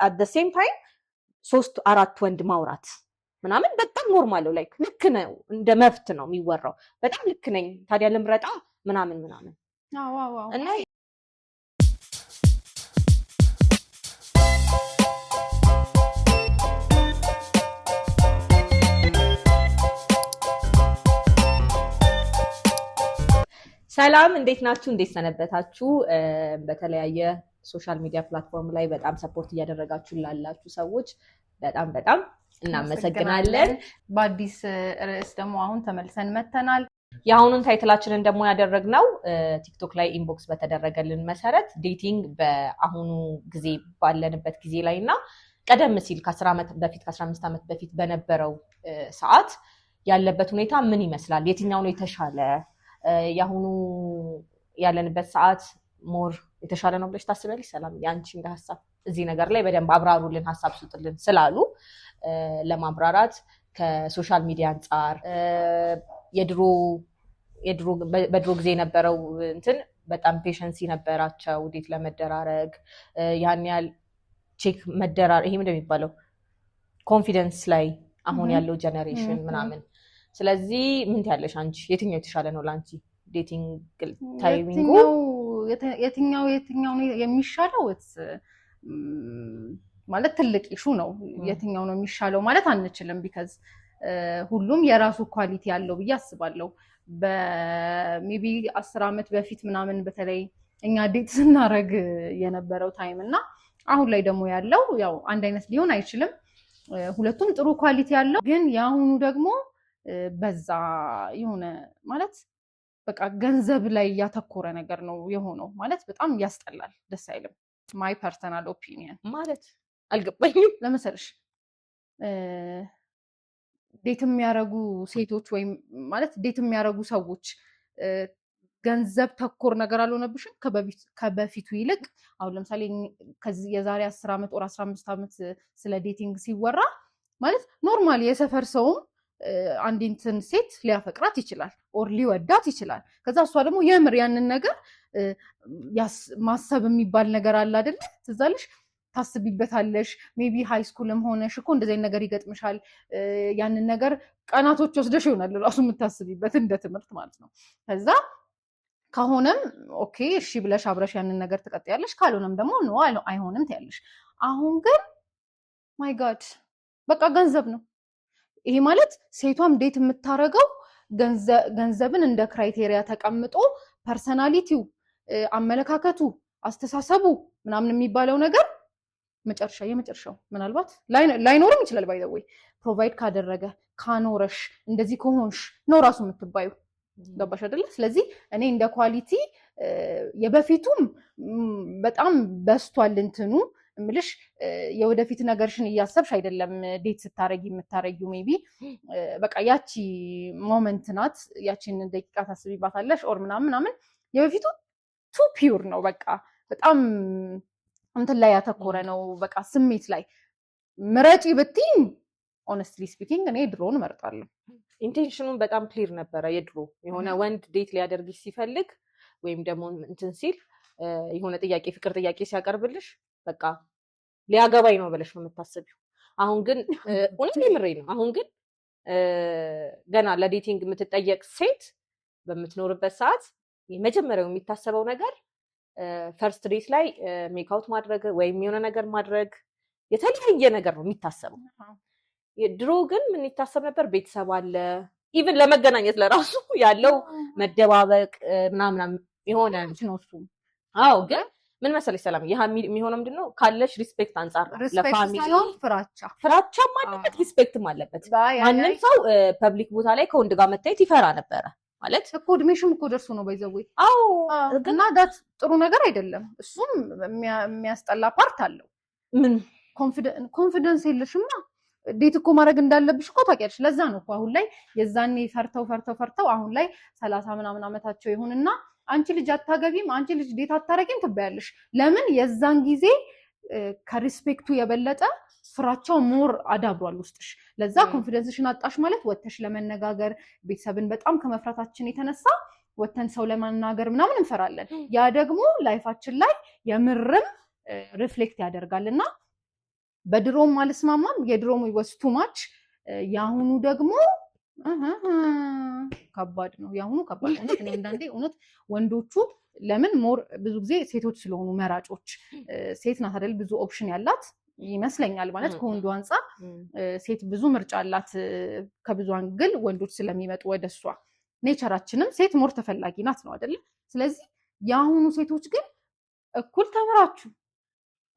at the same time 3-4 ወንድ ማውራት ምናምን በጣም ኖርማል ነው። ላይክ ልክ ነው፣ እንደ መፍት ነው የሚወራው። በጣም ልክ ነኝ ታዲያ ልምረጣ ምናምን እና ሰላም እንዴት ናችሁ? እንዴት ሰነበታችሁ? በተለያየ ሶሻል ሚዲያ ፕላትፎርም ላይ በጣም ሰፖርት እያደረጋችሁ ላላችሁ ሰዎች በጣም እናመሰግናለን። በአዲስ ርዕስ ደግሞ አሁን ተመልሰን መተናል። የአሁኑን ታይትላችንን ደግሞ ያደረግነው ቲክቶክ ላይ ኢንቦክስ በተደረገልን መሰረት ዴቲንግ በአሁኑ ጊዜ ባለንበት ጊዜ ላይ እና ቀደም ሲል ከ10 ዓመት በፊት ከ15 ዓመት በፊት በነበረው ሰዓት ያለበት ሁኔታ ምን ይመስላል? የትኛው ነው የተሻለ? ያሁኑ ያለንበት ሰዓት ሞር የተሻለ ነው ብለሽ ታስቢያለሽ? ሰላም ያንቺ እንደ ሐሳብ እዚህ ነገር ላይ በደንብ አብራሩልን፣ ሐሳብ ስጡልን ስላሉ ለማብራራት ከሶሻል ሚዲያ አንፃር በድሮ ጊዜ የነበረው እንትን በጣም ፔሸንሲ ነበራቸው ዴት ለመደራረግ ያን ያህል ቼክ መደራረግ ይሄ ምንድን ነው የሚባለው ኮንፊደንስ ላይ አሁን ያለው ጀነሬሽን ምናምን። ስለዚህ ምን ትያለሽ አንቺ? የትኛው የተሻለ ነው ላንቺ ዴቲንግ ታይሚንጉ? የትኛው የሚሻለው ማለት ትልቅ ኢሹ ነው። የትኛው ነው የሚሻለው ማለት አንችልም። ቢካዝ ሁሉም የራሱ ኳሊቲ ያለው ብዬ አስባለሁ። በሜቢ 10 ዓመት በፊት ምናምን በተለይ እኛ ዴት ስናረግ የነበረው ታይም እና አሁን ላይ ደግሞ ያለው ያው አንድ አይነት ሊሆን አይችልም። ሁለቱም ጥሩ ኳሊቲ ያለው ግን የአሁኑ ደግሞ በዛ የሆነ ማለት በቃ ገንዘብ ላይ ያተኮረ ነገር ነው የሆነው። ማለት በጣም ያስጠላል፣ ደስ አይልም። ማይ ፐርሰናል ኦፒኒየን ማለት አልገባኝም። ለምሳሌ ዴት የሚያረጉ ሴቶች ወይም ማለት ዴት የሚያረጉ ሰዎች ገንዘብ ተኮር ነገር አልሆነብሽም ከበፊቱ ይልቅ? አሁን ለምሳሌ ከዚህ የዛሬ 10 ዓመት ወር 15 ዓመት ስለ ዴቲንግ ሲወራ ማለት ኖርማሊ የሰፈር ሰውም አንዲትን ሴት ሊያፈቅራት ይችላል ኦር ሊወዳት ይችላል። ከዛ እሷ ደግሞ የምር ያንን ነገር ማሰብ የሚባል ነገር አለ አይደል? ትዛለሽ ታስቢበታለሽ። ሜቢ ሃይ ስኩልም ሆነሽ እኮ እንደዚህ ነገር ይገጥምሻል። ያንን ነገር ቀናቶች ወስደሽ ይሆናል ራሱ የምታስቢበት እንደ ትምህርት ማለት ነው። ከዛ ከሆነም ኦኬ እሺ ብለሽ አብረሽ ያንን ነገር ትቀጥያለሽ። ካልሆነም ደግሞ ኖ አይሆንም ትያለሽ። አሁን ግን ማይ ጋድ በቃ ገንዘብ ነው። ይሄ ማለት ሴቷም ዴት የምታረገው ገንዘብን እንደ ክራይቴሪያ ተቀምጦ ፐርሰናሊቲው፣ አመለካከቱ፣ አስተሳሰቡ ምናምን የሚባለው ነገር የመጨረሻው ምናልባት ላይኖርም ይችላል። ባይ ዘ ወይ ፕሮቫይድ ካደረገ ካኖረሽ እንደዚህ ከሆንሽ ነው ራሱ የምትባዩ። ገባሽ አይደለ? ስለዚህ እኔ እንደ ኳሊቲ የበፊቱም በጣም በስቷል እንትኑ እምልሽ የወደፊት ነገርሽን እያሰብሽ አይደለም ዴት ስታረጊ የምታረጊው። ሜቢ በቃ ያቺ ሞመንት ናት፣ ያቺን ደቂቃ ታስቢባታለሽ ኦር ምናምን። የበፊቱ ቱ ፒውር ነው፣ በቃ በጣም እንትን ላይ ያተኮረ ነው። በቃ ስሜት ላይ ምረጪ ብትይኝ ኦነስትሊ ስፒኪንግ እኔ ድሮን እመርጣለሁ። ኢንቴንሽኑን በጣም ክሊር ነበረ የድሮ። የሆነ ወንድ ዴት ሊያደርግሽ ሲፈልግ ወይም ደግሞ እንትን ሲል የሆነ ፍቅር ጥያቄ ሲያቀርብልሽ በቃ ሊያገባኝ ነው ብለሽ ነው የምታስቢው። አሁን ግን እውነት የምሬ ነው። አሁን ግን ገና ለዴቲንግ የምትጠየቅ ሴት በምትኖርበት ሰዓት የመጀመሪያው የሚታሰበው ነገር ፈርስት ዴት ላይ ሜክአውት ማድረግ ወይም የሆነ ነገር ማድረግ፣ የተለያየ ነገር ነው የሚታሰበው። ድሮ ግን ምን ይታሰብ ነበር? ቤተሰብ አለ፣ ኢቭን ለመገናኘት ለራሱ ያለው መደባበቅ ምናምን የሆነ ነው እሱ። አዎ ግን ምን መሰለሽ ሰላም፣ ይሄ የሚሆነው ምንድነው ካለሽ ሪስፔክት አንፃር ነው። ለፋሚሊ ሳይሆን ፍራቻም አለበት ሪስፔክትም አለበት። ማንም ሰው ፐብሊክ ቦታ ላይ ከወንድ ጋር መታየት ይፈራ ነበረ ማለት እኮ እድሜሽም እኮ ደርሶ ነው ባይዘው። አዎ እና ዳት ጥሩ ነገር አይደለም። እሱም የሚያስጠላ ፓርት አለው። ምን ኮንፊደንስ የለሽማ ዴት እኮ ማድረግ እንዳለብሽ እኮ ታውቂያለሽ። ለዛ ነው እኮ አሁን ላይ የዛኔ ፈርተው አሁን ላይ 30 ምናምን ዓመታቸው ይሁንና አንቺ ልጅ አታገቢም፣ አንቺ ልጅ ዴት አታረጊም ትባያለሽ። ለምን? የዛን ጊዜ ከሪስፔክቱ የበለጠ ፍራቻው ሞር አዳብሯል ውስጥሽ። ለዛ ኮንፊደንስሽን አጣሽ ማለት ወተሽ ለመነጋገር ቤተሰብን በጣም ከመፍራታችን የተነሳ ወተን ሰው ለማናገር ምናምን እንፈራለን። ያ ደግሞ ላይፋችን ላይ የምርም ሪፍሌክት ያደርጋልና በድሮም አልስማማም። የድሮም was too much። የአሁኑ ደግሞ ከባድ ነው። የአሁኑ ከባድ ነው። እኔ አንዳንዴ እውነት ወንዶቹ ለምን ሞር ብዙ ጊዜ ሴቶች ስለሆኑ መራጮች፣ ሴት ናት አይደል ብዙ ኦፕሽን ያላት ይመስለኛል። ማለት ከወንዱ አንፃር ሴት ብዙ ምርጫ አላት ከብዙ አንግል ወንዶች ስለሚመጡ ወደሷ። ኔቸራችንም ሴት ሞር ተፈላጊ ናት ነው አይደል? ስለዚህ የአሁኑ ሴቶች ግን እኩል ተምራችሁ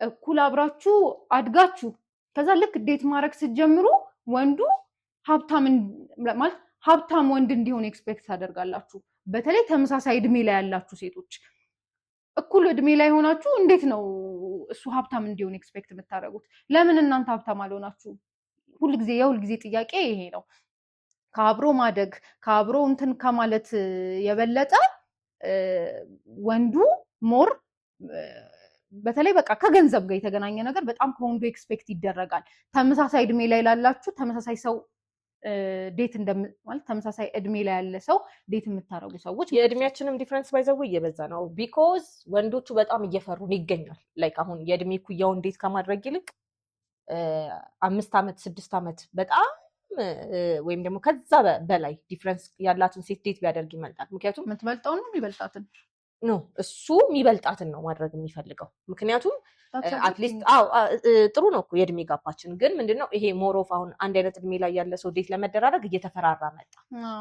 እኩል አብራችሁ አድጋችሁ ከዛ ልክ ዴት ማድረግ ስትጀምሩ ወንዱ ሀብታም ወንድ እንዲሆን ኤክስፔክት ታደርጋላችሁ። በተለይ ተመሳሳይ እድሜ ላይ ያላችሁ ሴቶች እኩል እድሜ ላይ ሆናችሁ እንዴት ነው እሱ ሀብታም እንዲሆን ኤክስፔክት የምታደርጉት? ለምን እናንተ ሀብታም አልሆናችሁ? የሁልጊዜ ጥያቄ ይሄ ነው። ከአብሮ ማደግ ከአብሮ እንትን ከማለት የበለጠ ወንዱ ሞር በተለይ በቃ ከገንዘብ ጋር የተገናኘ ነገር በጣም ከወንዱ ኤክስፔክት ይደረጋል። ተመሳሳይ እድሜ ላይ ላላችሁ ተመሳሳይ ሰው ዴት ማለት ተመሳሳይ እድሜ ላይ ያለ ሰው ዴት የምታረጉ ሰዎች የእድሜያችንም ዲፍረንስ ባይዘው እየበዛ ነው። ቢኮዝ ወንዶቹ በጣም እየፈሩን ይገኛል። ላይክ አሁን የእድሜ ኩያውን ዴት ከማድረግ ይልቅ 5 ዓመት 6 ዓመት በጣም ወይም ደግሞ ከዛ በላይ ዲፍረንስ ያላትን ሴት ዴት ቢያደርግ ይመልጣል። ምክንያቱም የምትበልጠውን ነው የሚበልጣትን ኖ እሱ የሚበልጣትን ነው ማድረግ የሚፈልገው። ምክንያቱም አትሊስት ጥሩ ነው እኮ የእድሜ ጋፓችን፣ ግን ምንድነው ይሄ ሞሮፍ አሁን አንድ አይነት እድሜ ላይ ያለ ሰው ዴት ለመደራረግ እየተፈራራ መጣ።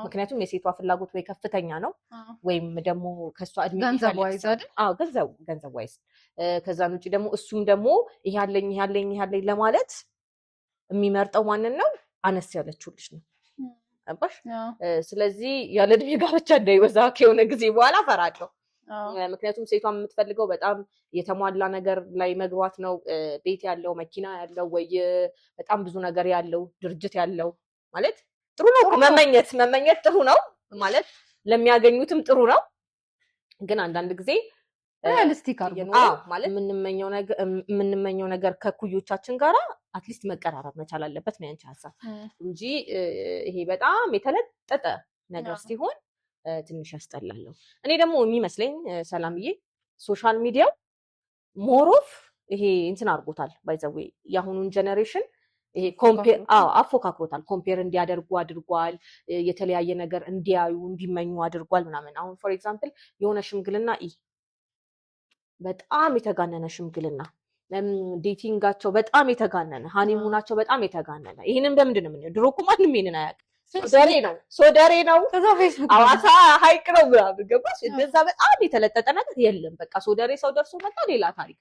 ምክንያቱም የሴቷ ፍላጎት ወይ ከፍተኛ ነው ወይም ደግሞ ከሷ እድሜ ገንዘብ ዋይዝ አይደል? ገንዘብ ዋይዝ። ከዛን ውጪ ደግሞ እሱም ደግሞ ይሄ ያለኝ ለማለት የሚመርጠው ማንን ነው? አነስ ያለችው ልጅ ነው። አባሽ ስለዚህ ያለ እድሜ ጋብቻ እንዳይበዛ ከሆነ ጊዜ በኋላ ፈራለሁ። ምክንያቱም ሴቷም የምትፈልገው በጣም የተሟላ ነገር ላይ መግባት ነው። ቤት ያለው መኪና ያለው ወይ በጣም ብዙ ነገር ያለው ድርጅት ያለው ማለት ጥሩ ነው። መመኘት ጥሩ ነው ማለት ለሚያገኙትም ጥሩ ነው። ግን አንዳንድ ጊዜ ሪያሊስቲክ አድርጎ ማለት የምንመኘው ነገር ከኩዮቻችን ጋራ አትሊስት መቀራረብ መቻል አለበት ነው ያንቺ ሀሳብ እንጂ ይሄ በጣም የተለጠጠ ነገር ሲሆን ትንሽ ያስጠላለሁ። እኔ ደግሞ የሚመስለኝ ሰላምዬ ሶሻል ሚዲያው ሞሮፍ ይሄ እንትን አድርጎታል። ባይዘዌ የአሁኑን ጀነሬሽን ይሄ ኮምፔር አፎካክሮታል። ኮምፔር እንዲያደርጉ አድርጓል። የተለያየ ነገር እንዲያዩ እንዲመኙ አድርጓል ምናምን። አሁን ፎር ኤግዛምፕል የሆነ ሽምግልና በጣም የተጋነነ ሽምግልና፣ ዴቲንጋቸው በጣም የተጋነነ፣ ሃኒሙናቸው በጣም የተጋነነ። ይህንን በምንድን ነው የምንለው? ድሮ እኮ ማንም ይሄንን አያውቅም። ሶደሬ ነው አዋሳ ሀይቅ ነው ምናምን ገባሽ? እንደዛ በጣም የተለጠጠ ነገር የለም። በቃ ሶደሬ ሰው ደርሶ መጣ ሌላ ታሪክ።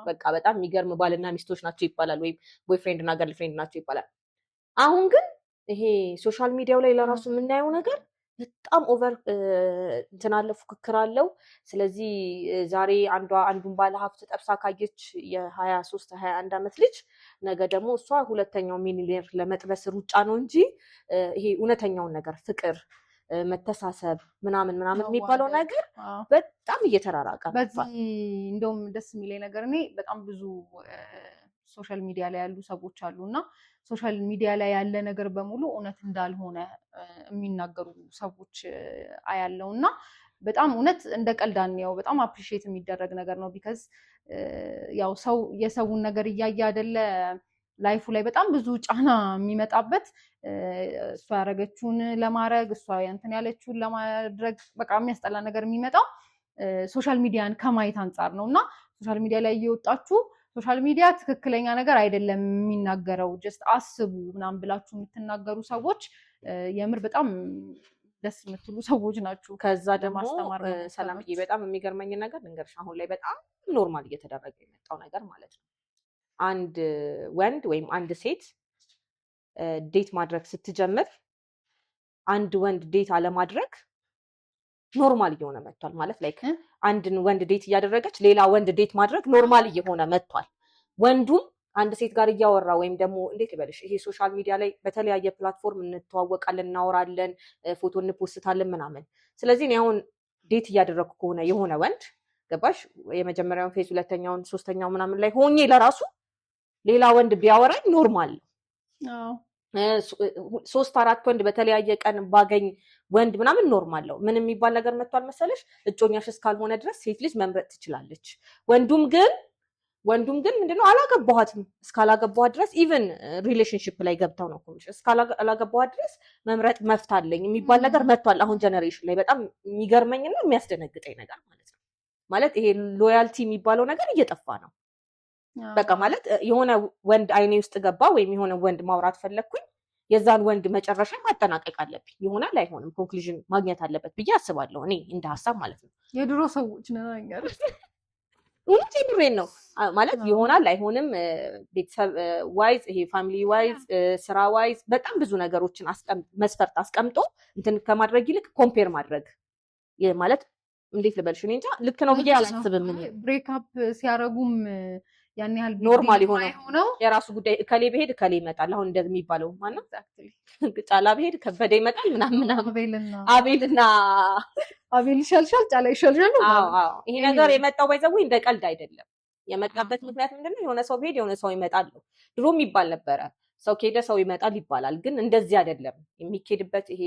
በቃ በጣም የሚገርም ባልና ሚስቶች ናቸው ይባላል፣ ወይም ቦይፍሬንድ እና ገርልፍሬንድ ናቸው ይባላል። አሁን ግን ይሄ ሶሻል ሚዲያው ላይ ለራሱ የምናየው ነገር በጣም ኦቨር እንትን አለ፣ ፉክክር አለው። ስለዚህ ዛሬ አንዱን ባለ ሀብት ጠብሳ ካየች የ23 21 ዓመት ልጅ ነገ ደግሞ እሷ ሁለተኛው ሚሊዮኔር ለመጥበስ ሩጫ ነው እንጂ ይሄ እውነተኛውን ነገር ፍቅር፣ መተሳሰብ ምናምን የሚባለው ነገር በጣም እየተራራቀ ነው። በዚህ እንደውም ደስ የሚለኝ ነገር እኔ በጣም ብዙ ሶሻል ሚዲያ ላይ ያሉ ሰዎች አሉና ሶሻል ሚዲያ ላይ ያለ ነገር በሙሉ እውነት እንዳልሆነ የሚናገሩ ሰዎች አያለው እና በጣም እውነት እንደ ቀልድ አንየው፣ በጣም አፕሪሺየት የሚደረግ ነገር ነው። ቢካዝ ያው ሰው የሰውን ነገር እያየ አይደለ ላይፉ ላይ በጣም ብዙ ጫና የሚመጣበት እሷ ያደረገችውን ለማድረግ እሷ እንትን ያለችውን ለማድረግ በቃ የሚያስጠላ ነገር የሚመጣው ሶሻል ሚዲያን ከማየት አንጻር ነው። እና ሶሻል ሚዲያ ላይ እየወጣችሁ ሶሻል ሚዲያ ትክክለኛ ነገር አይደለም የሚናገረው ጀስት አስቡ ምናምን ብላችሁ የምትናገሩ ሰዎች የምር በጣም ደስ የምትሉ ሰዎች ናችሁ። ከዛ ደግሞ ሰላምዬ በጣም የሚገርመኝ ነገር ልንገርሽ፣ አሁን ላይ በጣም ኖርማል እየተደረገ የመጣው ነገር ማለት ነው። አንድ ወንድ ወይም አንድ ሴት ዴት ማድረግ ስትጀምር አንድ ወንድ ዴት አለማድረግ ኖርማል እየሆነ መጥቷል። ማለት ላይክ አንድን ወንድ ዴት እያደረገች ሌላ ወንድ ዴት ማድረግ ኖርማል እየሆነ መጥቷል። ወንዱም አንድ ሴት ጋር እያወራ ወይም ደግሞ እንዴት ልበልሽ፣ ይሄ ሶሻል ሚዲያ ላይ በተለያየ ፕላትፎርም እንተዋወቃለን፣ እናወራለን፣ ፎቶ እንፖስታለን ምናምን። ስለዚህ እኔ አሁን ዴት እያደረግኩ ከሆነ የሆነ ወንድ ገባሽ፣ የመጀመሪያውን ፌዝ፣ ሁለተኛውን፣ ሶስተኛው ምናምን ላይ ሆኜ ለራሱ ሌላ ወንድ ቢያወራኝ ኖርማል ነው። 3-4 ወንድ በተለያየ ቀን ባገኝ ወንድ ምናምን ኖርማል ነው። ምን የሚባል ነገር መጥቷል መሰለሽ? እጮኛሽ እስካልሆነ ድረስ ሴት ልጅ መምረጥ ትችላለች። ወንዱም ግን ወንዱም ግን ምንድነው አላገባኋትም እስካላገባኋት ድረስ ኢቭን ሪሌሽንሺፕ ላይ ገብተው ነው ኮሚሽን እስካላገባኋት ድረስ መምረጥ መፍት አለኝ የሚባል ነገር መጥቷል። አሁን ጀነሬሽን ላይ በጣም የሚገርመኝና የሚያስደነግጠኝ ነገር ማለት ነው። ማለት ይሄ ሎያልቲ የሚባለው ነገር እየጠፋ ነው። በቃ ማለት የሆነ ወንድ አይኔ ውስጥ ገባ ወይም የሆነ ወንድ ማውራት ፈለግኩኝ የዛን ወንድ መጨረሻ ማጠናቀቅ አለብኝ። ይሆናል አይሆንም ኮንክሉዥን ማግኘት አለበት ብዬ አስባለሁ እኔ እንደ ሀሳብ ማለት ነው። የድሮ ሰዎች ነናኛል እውነት የምሬን ነው ማለት ይሆናል አይሆንም ቤተሰብ ዋይዝ ይሄ ፋሚሊ ዋይዝ ስራ ዋይዝ በጣም ብዙ ነገሮችን መስፈርት አስቀምጦ እንትን ከማድረግ ይልቅ ኮምፔር ማድረግ ማለት እንዴት ልበልሽ እኔ እንጃ ልክ ነው ብዬ አላስብም። ብሬክ አፕ ሲያረጉም ያን ያህል ኖርማል የሆነው የራሱ ጉዳይ እከሌ በሄድ እከሌ ይመጣል። አሁን እንደሚባለው ማነው ጫላ በሄድ ከበደ ይመጣል ምናምን አቤልና አቤል ይሻልሻል ጫላ ይሻልሻል። ይሄ ነገር የመጣው ባይዘው እንደ ቀልድ አይደለም። የመጣበት ምክንያት ምንድነው? የሆነ ሰው በሄድ የሆነ ሰው ይመጣል። ድሮም ይባል ነበረ ሰው ከሄደ ሰው ይመጣል ይባላል። ግን እንደዚህ አይደለም የሚኬድበት። ይሄ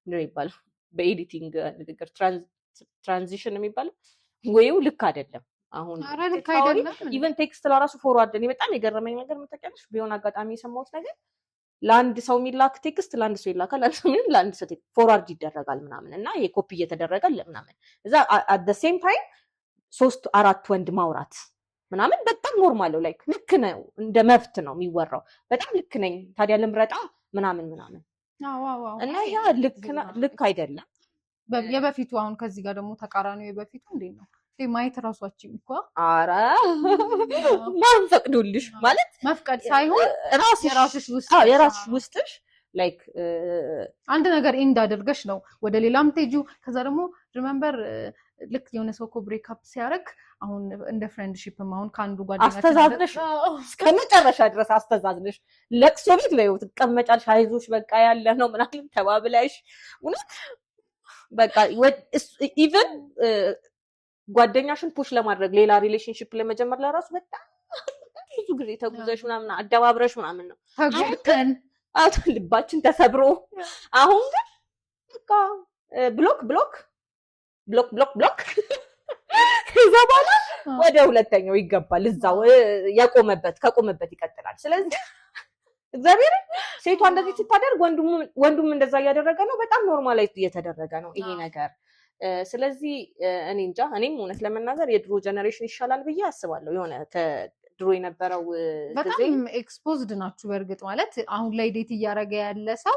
ምንድነው ይባላል በኤዲቲንግ ንግግር ትራንዚሽን የሚባለው ወይው ልክ አይደለም። አሁን ኢቨን ቴክስት ለራሱ ፎርዋርድ እኔ በጣም የገረመኝ ነገር የምታውቂያለሽ ቢሆን አጋጣሚ የሰማሁት ነገር ለአንድ ሰው የሚላክ ቴክስት ለአንድ ሰው ይላካል ለአንድ ሰው ፎርዋርድ ይደረጋል ምናምን እና ይሄ ኮፒ እየተደረገ ምናምን እዛ አት ዘ ሴም ታይም 3-4 ወንድ ማውራት ምናምን በጣም ኖርማል ነው። ላይክ ልክ ነው እንደ መብት ነው የሚወራው። በጣም ልክ ነኝ ታዲያ ልምረጣ ምናምን እና ያ ልክ አይደለም። የበፊቱ አሁን ከዚህ ጋር ደግሞ ተቃራኒው የበፊቱ እንዴት ነው ማየት ራሷችን እኮ ኧረ ማን ፈቅዶልሽ ማለት መፍቀድ ሳይሆን የራስሽ ውስጥሽ ላይክ አንድ ነገር ኢንድ አድርገሽ ነው ወደ ሌላም ትሄጂው። ከዛ ደግሞ ሪመምበር ልክ የሆነ ሰው እኮ ብሬክ አፕ ሲያደርግ አሁን እንደ ፍሬንድሺፕም አሁን ከአንዱ ጓደኛ አስተዛዝነሽ እስከመጨረሻ ድረስ አስተዛዝነሽ ለቅሶ ቤት ነው ትቀመጫለሽ። አይዞሽ በቃ ያለ ነው ምናምን ተባብለሽ እውነት በቃ ኢቭን ጓደኛሽን ፑሽ ለማድረግ ሌላ ሪሌሽንሺፕ ለመጀመር ለራሱ በጣም ብዙ ጊዜ ተጉዘሽ ምናምን አደባብረሽ ምናምን ነው ተጉዘን ልባችን ተሰብሮ። አሁን ግን በቃ ብሎክ ከዛ በኋላ ወደ ሁለተኛው ይገባል። እዛው ከቆመበት ይቀጥላል። ስለዚህ እግዚአብሔር ሴቷ እንደዚህ ስታደርግ ወንዱም እንደዛ እያደረገ ነው። በጣም ኖርማላይዝ እየተደረገ ነው ይሄ ነገር። ስለዚህ እኔ እንጃ እኔም እውነት ለመናገር የድሮ ጀነሬሽን ይሻላል ብዬ አስባለሁ። የሆነ ከድሮ የነበረው በጣም ኤክስፖዝድ ናችሁ። በእርግጥ ማለት አሁን ላይ ዴት እያደረገ ያለ ሰው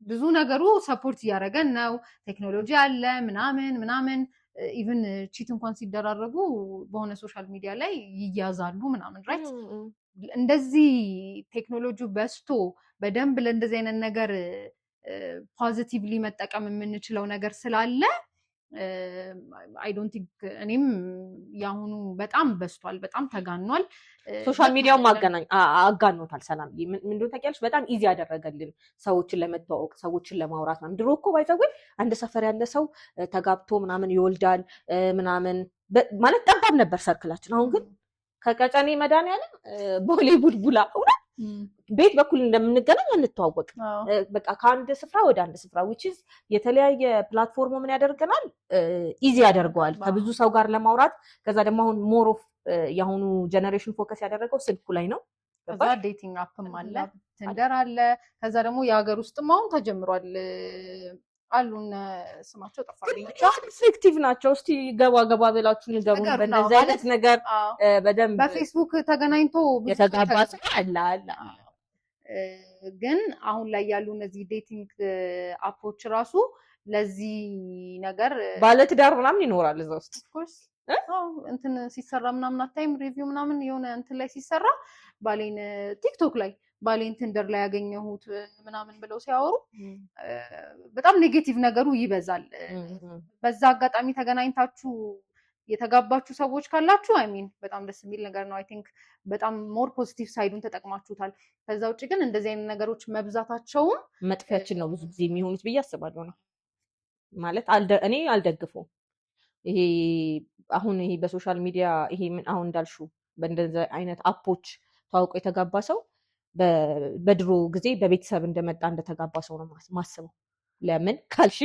ብዙ ነገሩ ሰፖርት እያደረገን ነው። ቴክኖሎጂ አለ ምናምን ኢቭን ቺት እንኳን ሲደራረጉ በሆነ ሶሻል ሚዲያ ላይ ይያዛሉ ምናምን ራይት። እንደዚህ ቴክኖሎጂው በስቶ በደንብ ለእንደዚህ አይነት ነገር ፖዚቲቭሊ መጠቀም የምንችለው ነገር ስላለ አይ ዶንት ቲንክ እኔም ያሁኑ በጣም በስቷል፣ በጣም ተጋኗል። ሶሻል ሚዲያው አጋኖታል። ሰላም ምንድነው ታውቂያለሽ? በጣም ኢዚ ያደረገልን ሰዎችን ለመተዋወቅ ሰዎችን ለማውራት ነው። ድሮ እኮ ባይዘው አንድ ሰፈር ያለ ሰው ተጋብቶ ምናምን ይወልዳል ምናምን ማለት ጠባብ ነበር ሰርክላችን። አሁን ግን ከቀጨኔ መድኃኒዓለም ቦሌ ቡልቡላ ቤት በኩል እንደምንገናኝ እንተዋወቅ። በቃ ከአንድ ስፍራ ወደ አንድ ስፍራ which is የተለያየ ፕላትፎርሙ ምን ያደርገናል? ኢዚ ያደርገዋል ከብዙ ሰው ጋር ለማውራት። ከዛ ደግሞ አሁን ሞር ኦፍ የአሁኑ ጀነሬሽን ፎከስ ያደረገው ስልኩ ላይ ነው። ከዛ ዴቲንግ አፕም አለ፣ ቲንደር አለ። ከዛ ደግሞ የሀገር ውስጥም አሁን ተጀምሯል አሉን። ስማቸው ጠፋልኝ። ብቻ ኢፌክቲቭ ናቸው። እስቲ ገባ ብላችሁ ንገሩ። በእንደዚህ አይነት ነገር በደንብ በፌስቡክ ተገናኝቶ የተጋባ ሰው አለ። ግን አሁን ላይ ያሉ እነዚህ ዴቲንግ አፖች ራሱ ለዚህ ነገር ባለትዳር ምናምን ይኖራል እዛ ውስጥ ኦፍኮርስ እንትን ሲሰራ ምናምን አታይም? ሪቪው ምናምን የሆነ እንትን ላይ ሲሰራ ባሌን ቲክቶክ ላይ ባሌን ቲንደር ላይ ያገኘሁት ምናምን ብለው ሲያወሩ በጣም ኔጌቲቭ ነገሩ ይበዛል። በዛ አጋጣሚ ተገናኝታችሁ የተጋባችሁ ሰዎች ካላችሁ አይሚን በጣም ደስ የሚል ነገር ነው። አይ ቲንክ በጣም ሞር ፖዚቲቭ ሳይዱን ተጠቅማችሁታል። ከዛ ውጭ ግን እንደዚህ አይነት ነገሮች መብዛታቸውም መጥፊያችን ነው ብዙ ጊዜ የሚሆኑት ብዬ አስባለሁ። ነው ማለት እኔ አልደግፈውም። ይሄ አሁን ይሄ በሶሻል ሚዲያ ይሄ አሁን እንዳልሽው በእንደዚህ አይነት አፖች ተዋውቆ የተጋባ ሰው በድሮ ጊዜ በቤተሰብ እንደመጣ እንደተጋባ ሰው ነው ማስበው። ለምን ካልሽ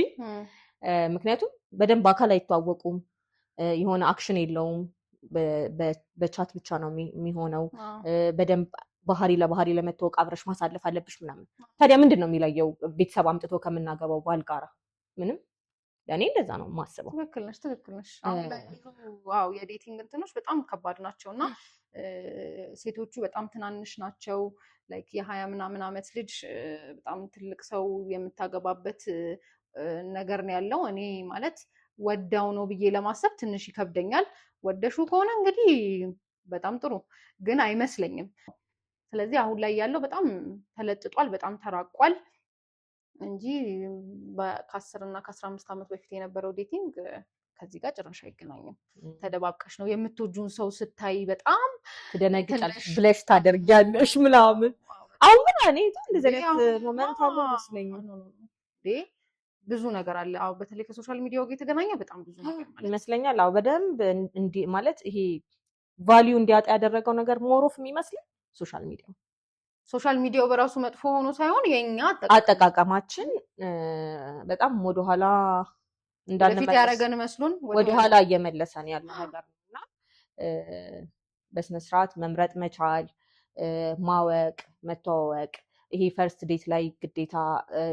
ምክንያቱም በደንብ አካል አይተዋወቁም፣ የሆነ አክሽን የለውም። በቻት ብቻ ነው የሚሆነው። በደንብ ባህሪ ለባህሪ ለመተዋወቅ አብረሽ ማሳለፍ አለብሽ ምናምን። ታዲያ ምንድን ነው የሚለየው ቤተሰብ አምጥቶ ከምናገባው ባል ጋራ? ምንም። ያኔ እንደዛ ነው የማስበው። ትክክል ነሽ። አሁን ላይ ዋው የዴቲንግ እንትኖች በጣም ከባድ ናቸው እና ሴቶቹ በጣም ትናንሽ ናቸው። ላይክ የ20 ምናምን ዓመት ልጅ በጣም ትልቅ ሰው የምታገባበት ነገር ነው ያለው። እኔ ማለት ወዳው ነው ብዬ ለማሰብ ትንሽ ይከብደኛል። ወደሹ ከሆነ እንግዲህ በጣም ጥሩ ግን አይመስለኝም። ስለዚህ አሁን ላይ ያለው በጣም ተለጥጧል፣ በጣም ተራቋል እንጂ ከ10 እና ከ15 ዓመት በፊት የነበረው ዴቲንግ ከዚህ ጋር ጭራሽ አይገናኝም። ተደባብቀሽ ነው የምትወጁን ሰው ስታይ በጣም ትደነግጫለሽ፣ ብለሽ ታደርጊያለሽ ምናምን። አሁን ግን እኔ እንደዚህ አይነት ሞመንት አለ ይመስለኛል። ብዙ ነገር አለ። አዎ በተለይ ከሶሻል ሚዲያው ጋር የተገናኘ በጣም ብዙ ነገር ማለት ይመስለኛል። አዎ በደንብ እንዲ ማለት ይሄ ቫልዩ እንዲያጣ ያደረገው ነገር ሞሮፍ የሚመስል ሶሻል ሚዲያው በራሱ መጥፎ ሆኖ ሳይሆን የኛ አጠቃቀማችን በጣም ወደኋላ እንዳንመለስ ያደረገን መስሎን ወደኋላ እየመለሰን ያለ ነገር ነውና በስነ ስርዓት መምረጥ መቻል፣ ማወቅ፣ መተዋወቅ። ይሄ ፈርስት ዴት ላይ ግዴታ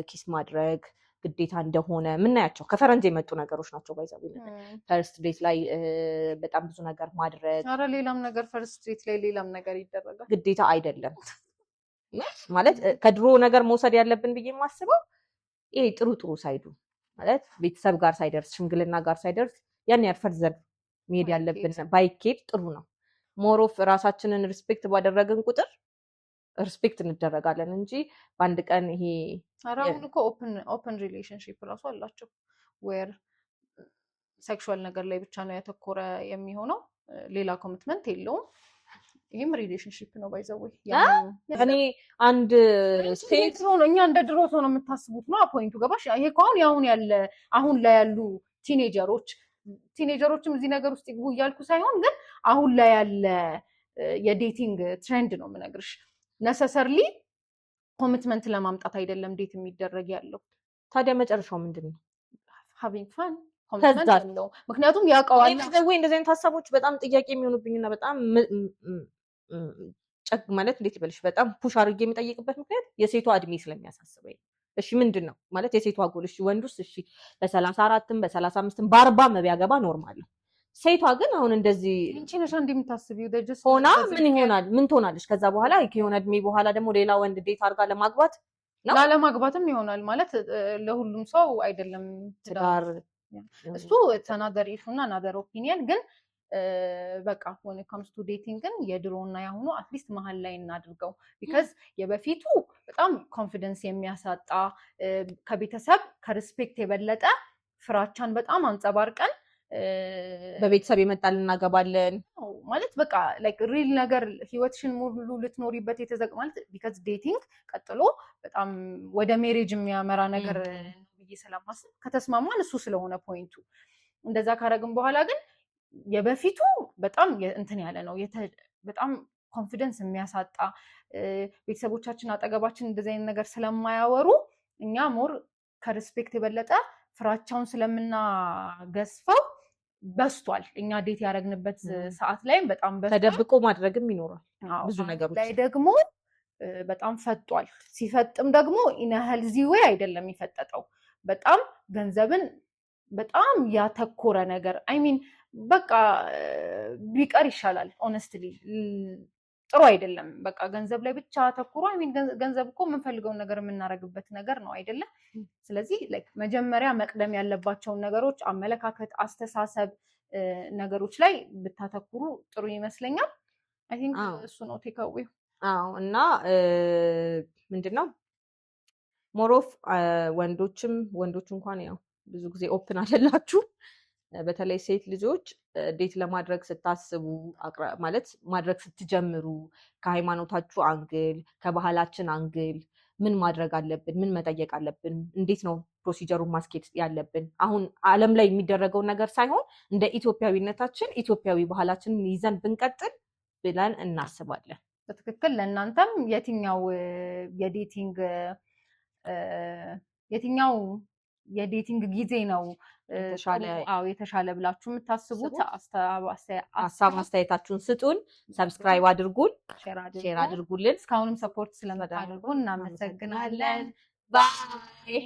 ኪስ ማድረግ ግዴታ እንደሆነ ምናያቸው ከፈረንጅ የመጡ ነገሮች ናቸው። ባይዘው ፈርስት ዴት ላይ በጣም ብዙ ነገር ማድረግ፣ ኧረ ሌላም ነገር ፈርስት ዴት ላይ ሌላም ነገር ይደረጋል። ግዴታ አይደለም ማለት ከድሮ ነገር መውሰድ ያለብን ብዬ የማስበው ይሄ ጥሩ ሳይዱ ማለት ቤተሰብ ጋር ሳይደርስ ሽምግልና ጋር ሳይደርስ ያን ያርፈር ዘር መሄድ ያለብን ባይኬድ ጥሩ ነው። ሞሮፍ ራሳችንን ሪስፔክት ባደረግን ቁጥር ሪስፔክት እንደረጋለን እንጂ በአንድ ቀን ይሄ አራውን እኮ ኦፕን ሪሌሽንሺፕ ራሱ አላቸው ዌር ሴክሹዋል ነገር ላይ ብቻ ነው ያተኮረ የሚሆነው፣ ሌላ ኮሚትመንት የለውም። ይሄም ሪሌሽንሺፕ ነው ባይዘው። እኔ አንድ ሴት ነው እኛ እንደ ድሮ ሰው ነው የምታስቡት ነው ፖይንቱ ገባሽ? ይሄ አሁን አሁን ላይ ያሉ ቲኔጀሮችም እዚህ ነገር ውስጥ ይግቡ እያልኩ ሳይሆን ግን አሁን ላይ ያለ የዴቲንግ ትሬንድ ነው የምነግርሽ። ነሰሰርሊ ኮሚትመንት ለማምጣት አይደለም ዴት የሚደረግ ያለው። ታዲያ መጨረሻው ምንድን ነው? ሃቪንግ ፋን ኮሚትመንት አለው። ምክንያቱም ያውቀዋል። እንደዚህ አይነት ሀሳቦች በጣም ጥያቄ የሚሆኑብኝና በጣም ማለት እንዴት ይበልሽ በጣም ፑሽ አድርጌ የሚጠይቅበት ምክንያት የሴቷ እድሜ ስለሚያሳስበኝ። እሺ ምንድን ነው ማለት የሴቷ ጎል? እሺ ወንዱስ እሺ በ34ም በ35ም በ40 ቢያገባ ኖርማል ነው። ሴቷ ግን አሁን እንደዚህ እንቺ ነሽ እንደምታስቢው ሆና ምን ይሆናል? ምን ትሆናለች? ከዛ በኋላ ከሆነ እድሜ በኋላ ደግሞ ሌላ ወንድ ዴት አድርጋ ለማግባት ነው። ላለማግባትም ይሆናል ማለት ለሁሉም ሰው አይደለም ትዳር። እሱ ተናገር ኢሹና ናገር ኦፒኒየን ግን በቃ when it comes to dating ግን የድሮና ያሁኑ አትሊስት መሀል ላይ እናድርገው። ቢካዝ የበፊቱ በጣም ኮንፊደንስ የሚያሳጣ ከቤተሰብ ከሪስፔክት የበለጠ ፍራቻን በጣም አንጸባርቀን በቤተሰብ ይመጣል እናገባለን ማለት በቃ ላይክ ሪል ነገር ህይወትሽን ሙሉ ልትኖሪበት የተዘጋ ማለት ቢካዝ ዴቲንግ ቀጥሎ በጣም ወደ ሜሬጅ የሚያመራ ነገር ብዬ ስለማስብ ከተስማማን እሱ ስለሆነ ፖይንቱ እንደዛ ካረግን በኋላ ግን የበፊቱ በጣም እንትን ያለ ነው በጣም ኮንፊደንስ የሚያሳጣ ቤተሰቦቻችን አጠገባችን እንደዚህ አይነት ነገር ስለማያወሩ እኛ ሞር ከሪስፔክት የበለጠ ፍራቻውን ስለምናገዝፈው በስቷል። እኛ ዴት ያደረግንበት ሰዓት ላይም በጣም ተደብቆ ማድረግም ይኖራል ብዙ ነገሮች ላይ ደግሞ በጣም ፈጧል። ሲፈጥም ደግሞ ኢነሄልዚ ዌይ አይደለም የሚፈጠጠው በጣም ገንዘብን በጣም ያተኮረ ነገር አይሚን በቃ ቢቀር ይሻላል። ኦነስትሊ ጥሩ አይደለም። በቃ ገንዘብ ላይ ብቻ አተኩሮ አይሚን ገንዘብ እኮ የምንፈልገውን ነገር የምናደርግበት ነገር ነው አይደለም። ስለዚህ ላይክ መጀመሪያ መቅደም ያለባቸውን ነገሮች አመለካከት፣ አስተሳሰብ ነገሮች ላይ ብታተኩሩ ጥሩ ይመስለኛል። አይ ቲንክ እሱ ነው ቴካዌው። አዎ እና ምንድነው ሞሮፍ ወንዶች እንኳን ያው ብዙ ጊዜ ኦፕን አይደላችሁ። በተለይ ሴት ልጆች ዴት ለማድረግ ስታስቡ ማለት ማድረግ ስትጀምሩ ከሃይማኖታችሁ አንግል ከባህላችን አንግል ምን ማድረግ አለብን፣ ምን መጠየቅ አለብን፣ እንዴት ነው ፕሮሲጀሩን ማስኬድ ያለብን አሁን ዓለም ላይ የሚደረገው ነገር ሳይሆን እንደ ኢትዮጵያዊነታችን ኢትዮጵያዊ ባህላችንን ይዘን ብንቀጥል ብለን እናስባለን። በትክክል ለእናንተም የትኛው የዴቲንግ የትኛው የዴቲንግ ጊዜ ነው የተሻለ ብላችሁ የምታስቡት ሀሳብ አስተያየታችሁን ስጡን። ሰብስክራይብ አድርጉን፣ ሼር አድርጉልን። እስካሁንም ሰፖርት ስለምታደርጉን እናመሰግናለን። ባይ